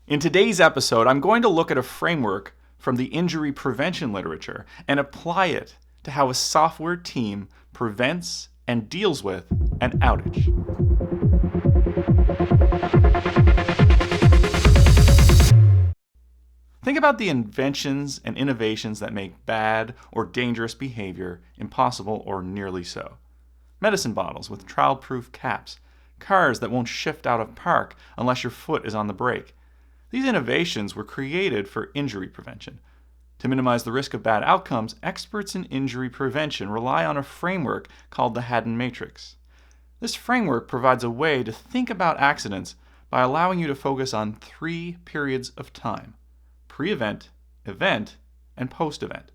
In today's episode, I'm going to look at a framework from the injury prevention literature and apply it to how a software team prevents and deals with an outage. Think about the inventions and innovations that make bad or dangerous behavior impossible or nearly so. Medicine bottles with child-proof caps, cars that won't shift out of park unless your foot is on the brake. These innovations were created for injury prevention. To minimize the risk of bad outcomes, experts in injury prevention rely on a framework called the Hadden Matrix. This framework provides a way to think about accidents by allowing you to focus on 3 periods of time: pre-event, event, and post-event.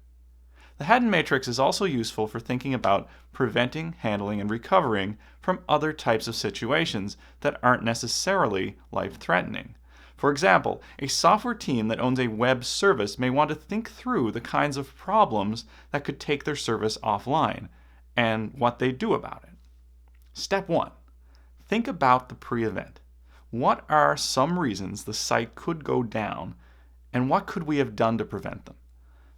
The Hadden Matrix is also useful for thinking about preventing, handling, and recovering from other types of situations that aren't necessarily life-threatening. For example, a software team that owns a web service may want to think through the kinds of problems that could take their service offline and what they do about it. Step 1. Think about the pre-event. What are some reasons the site could go down, and what could we have done to prevent them?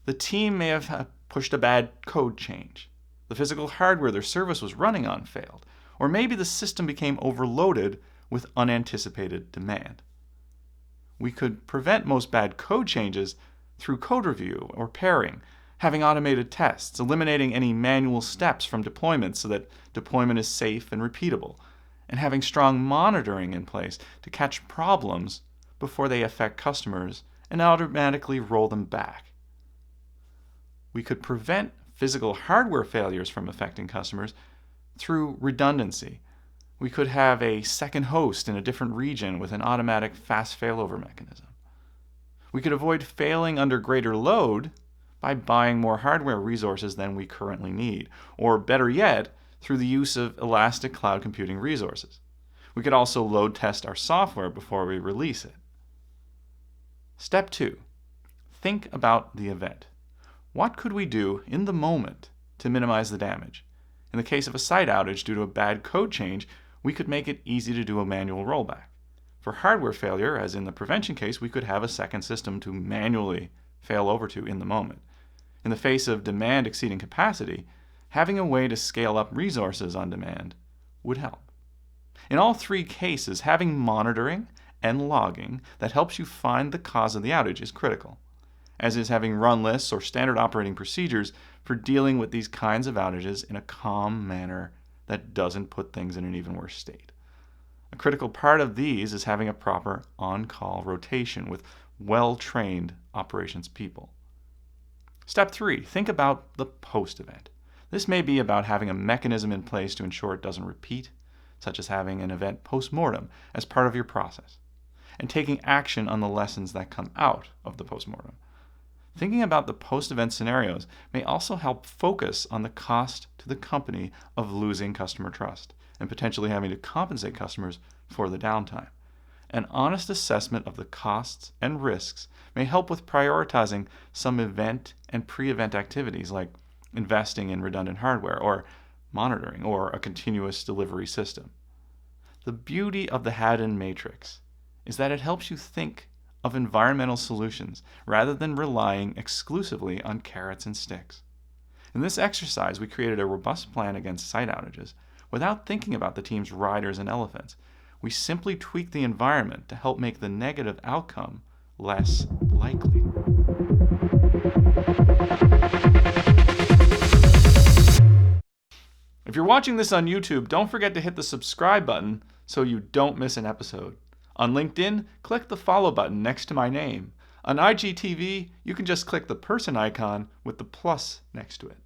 The team may have pushed a bad code change. The physical hardware their service was running on failed. Or maybe the system became overloaded with unanticipated demand. We could prevent most bad code changes through code review or pairing, having automated tests, eliminating any manual steps from deployment so that deployment is safe and repeatable, and having strong monitoring in place to catch problems before they affect customers and automatically roll them back. We could prevent physical hardware failures from affecting customers through redundancy. We could have a second host in a different region with an automatic fast failover mechanism. We could avoid failing under greater load by buying more hardware resources than we currently need, or better yet, through the use of elastic cloud computing resources. We could also load test our software before we release it. Step 2. Think about the event. What could we do in the moment to minimize the damage? In the case of a site outage due to a bad code change, we could make it easy to do a manual rollback. For hardware failure, as in the prevention case, we could have a second system to manually fail over to in the moment. In the face of demand exceeding capacity, having a way to scale up resources on demand would help. In all 3 cases, having monitoring and logging that helps you find the cause of the outage is critical, as is having run lists or standard operating procedures for dealing with these kinds of outages in a calm manner that doesn't put things in an even worse state. A critical part of these is having a proper on-call rotation with well-trained operations people. Step 3, think about the post-event. This may be about having a mechanism in place to ensure it doesn't repeat, such as having an event post-mortem as part of your process, and taking action on the lessons that come out of the post-mortem. Thinking about the post-event scenarios may also help focus on the cost to the company of losing customer trust and potentially having to compensate customers for the downtime. An honest assessment of the costs and risks may help with prioritizing some event and pre-event activities like investing in redundant hardware or monitoring or a continuous delivery system. The beauty of the Hadden Matrix is that it helps you think of environmental solutions rather than relying exclusively on carrots and sticks. In this exercise, we created a robust plan against site outages without thinking about the team's riders and elephants. We simply tweaked the environment to help make the negative outcome less likely. If you're watching this on YouTube, don't forget to hit the subscribe button so you don't miss an episode. On LinkedIn, click the follow button next to my name. On IGTV, you can just click the person icon with the plus next to it.